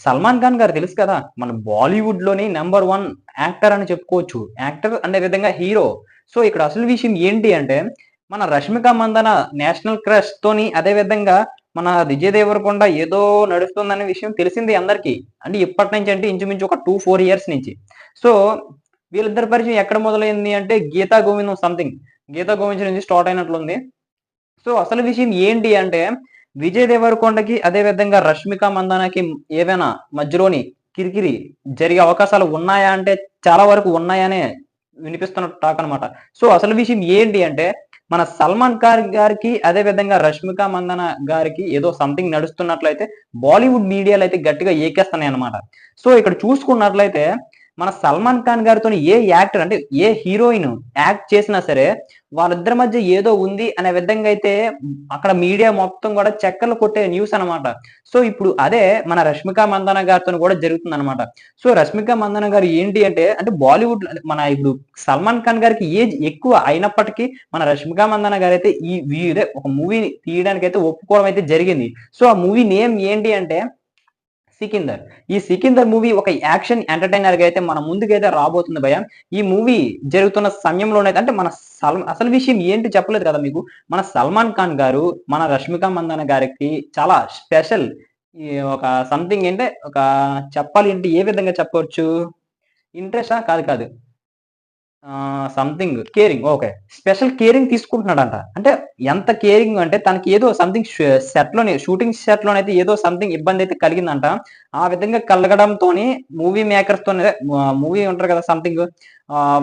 సల్మాన్ ఖాన్ గారు తెలుసు కదా! మన బాలీవుడ్‌లోని నంబర్ 1 యాక్టర్ అని చెప్పుకోవచ్చు. యాక్టర్ అనే విధంగా హీరో. సో, ఇక్కడ అసలు విషయం ఏంటి అంటే, మన 'రష్మిక మందన' నేషనల్ క్రష్‌తోని అదే విధంగా మన 'విజయ్ దేవరకొండ' ఏదో నడుస్తుందనే విషయం తెలిసింది అందరికీ. అంటే ఎప్పటినుంచి అంటే ఇంచుమించు ఒక 2, 4 ఇయర్స్ నుంచి. సో, వీళ్ళిద్దరి పరిచయం ఎక్కడ మొదలైంది అంటే 'గీతా గోవిందం' సంథింగ్. 'గీతా గోవిందం' నుంచి స్టార్ట్ అయినట్లుంది. సో, అసలు విషయం ఏంటి అంటే, విజయ్ దేవరకొండకి అదే విధంగా 'రష్మిక మందనకి' ఏవైనా మధ్యలోని కిరికిరి జరిగే అవకాశాలు ఉన్నాయా అంటే, చాలా వరకు ఉన్నాయనే వినిపిస్తున్న టాక్ అనమాట. సో, అసలు విషయం ఏంటి అంటే, మన 'సల్మాన్ ఖాన్' గారికి అదే విధంగా 'రష్మిక మందన' గారికి ఏదో సంథింగ్ నడుస్తున్నట్లయితే బాలీవుడ్ మీడియాలో అయితే గట్టిగా ఏకేస్తున్నాయన్నమాట. సో, ఇక్కడ చూసుకున్నట్లయితే మన 'సల్మాన్ ఖాన్' గారితోని ఏ యాక్టర్ అంటే ఏ హీరోయిన్ యాక్ట్ చేసినా సరే వాళ్ళిద్దరి మధ్య ఏదో ఉంది అనే విధంగా అయితే అక్కడ మీడియా మొత్తం గూడా చక్కర్లు కొట్టే న్యూస్ అనమాట. సో, ఇప్పుడు అదే మన 'రష్మిక మందన' గారితోని గూడా జరుగుతుందనమాట. సో, 'రష్మిక మందన' గారు ఏంటి అంటే బాలీవుడ్ మన ఇప్పుడు 'సల్మాన్ ఖాన్' గారికి ఏజ్ ఎక్కువ అయినప్పటికీ మన 'రష్మిక మందన' గారైతే ఇదే ఒక మూవీని తీయడానికైతే ఒప్పుకోవడం అయితే జరిగింది. సో, ఆ మూవీ నేమ్ ఏంటి అంటే 'సికిందర్'. ఈ 'సికిందర్' మూవీ ఒక యాక్షన్ ఎంటర్‌టైనర్‌గా అయితే మన ముందుకైతే రాబోతుంది భయ్యా. ఈ మూవీ జరుగుతున్న సమయంలోనైతే అంటే మన అసలు విషయం ఏంటి చెప్పలేదు కదా మీకు. మన 'సల్మాన్ ఖాన్' గారు మన 'రష్మిక మందన' గారికి చాలా స్పెషల్ ఈ ఒక సంథింగ్ అంటే ఒక చెప్పాలి అంటే ఏ విధంగా చెప్పొచ్చు? ఇంట్రెస్టా? కాదు కాదు. Something caring. Okay. Special caring తీసుకుంటున్నాడంట. అంటే ఎంత కేరింగ్ అంటే తనకి ఏదో సంథింగ్ సెట్‌లోని షూటింగ్ సెట్‌లోనైతే ఏదో సంథింగ్ ఇబ్బందయితే కలిగిందంట. ఆ విధంగా కలగడంతోని మూవీ మేకర్స్‌తోని అదే మూవీ ఉంటారు కదా! సంథింగ్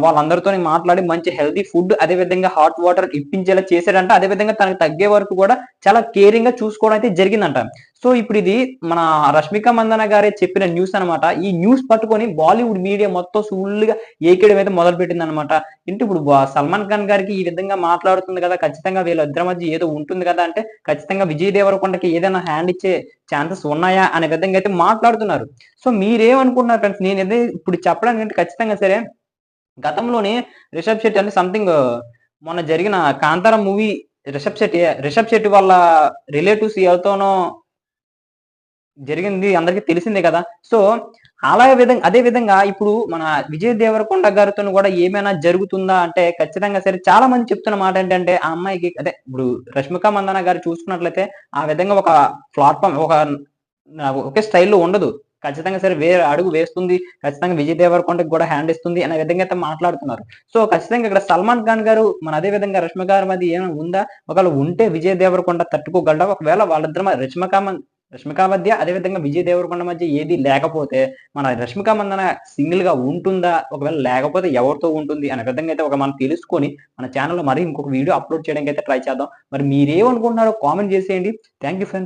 వాళ్ళందరితోని మాట్లాడి మంచి హెల్తీ ఫుడ్ అదే విధంగా హాట్ వాటర్ ఇప్పించేలా చేసాడంట. అదే విధంగా తనకు తగ్గే వరకు కూడా చాలా కేరింగ్‌గా చూసుకోవడం అయితే జరిగిందంట. సో, ఇప్పుడిది మన 'రష్మిక మందన' గారే చెప్పిన న్యూస్ అనమాట. ఈ న్యూస్ పట్టుకొని బాలీవుడ్ మీడియా మొత్తం ఫుల్‌గా ఏకేయడం అయితే మొదలుపెట్టిందనమాట. ఏంటి ఇప్పుడు 'సల్మాన్ ఖాన్' గారికి ఈ విధంగా మాట్లాడుతుంది కదా! ఖచ్చితంగా వీళ్ళిద్దరి మధ్య ఏదో ఉంటుంది కదా! అంటే ఖచ్చితంగా 'విజయ్ దేవరకొండకి' ఏదైనా హ్యాండ్ ఇచ్చే ఛాన్సెస్ ఉన్నాయా? అనే విధంగా అయితే మాట్లాడుతున్నారు. సో, మీరేమనుకుంటున్నారు ఫ్రెండ్స్? నేనదే ఇప్పుడు చెప్పడానికంటే ఖచ్చితంగా సరే గతంలోనే 'రిషబ్ శెట్టి' అంటే సంథింగ్ మొన్న జరిగిన 'కాంతార' మూవీ 'రిషబ్ శెట్టి' వాళ్ళ రిలేటివ్స్ ఎవరితోనో జరిగింది అందరికి తెలిసిందే కదా! సో, అదే విధంగా ఇప్పుడు మన 'విజయ్ దేవరకొండ' గారితోని గూడా ఏమైనా జరుగుతుందా అంటే ఖచ్చితంగా సరే చాలా మంది చెప్తున్న మాట ఏంటంటే, ఆ అమ్మాయికి అదే ఇప్పుడు 'రష్మిక మందన' గారు చూసుకున్నట్లయితే ఆ విధంగా ఒక ప్లాట్‌ఫార్మ్ ఒకే స్టైల్‌లో ఉండదు. ఖచ్చితంగా సరే వేరే అడుగు వేస్తుంది. ఖచ్చితంగా 'విజయ్ దేవరకొండకి' గూడా హ్యాండ్ ఇస్తుంది అనే విధంగా అయితే మాట్లాడుతున్నారు. సో, ఖచ్చితంగా ఇక్కడ 'సల్మాన్ ఖాన్' గారు మన అదే విధంగా 'రష్మిక' గారి మధ్య ఏమైనా ఉందా? ఒకవేళ ఉంటే 'విజయ్ దేవరకొండ' తట్టుకోగలడా? ఒకవేళ వాళ్ళిద్దరి 'రష్మిక' మధ్య అదే విధంగా 'విజయ్ దేవరకొండ' మధ్య ఏది లేకపోతే మన 'రష్మిక మందన' సింగిల్‌గా ఉంటుందా? ఒకవేళ లేకపోతే ఎవరితో ఉంటుంది? అనే విధంగా అయితే మనం తెలుసుకొని మన ఛానెల్‌లో మరి ఇంకొక వీడియో అప్‌లోడ్ చేయడానికైతే ట్రై చేద్దాం. మరి మీరేమనుకుంటున్నారో కామెంట్ చేసేయండి. Thank you friends.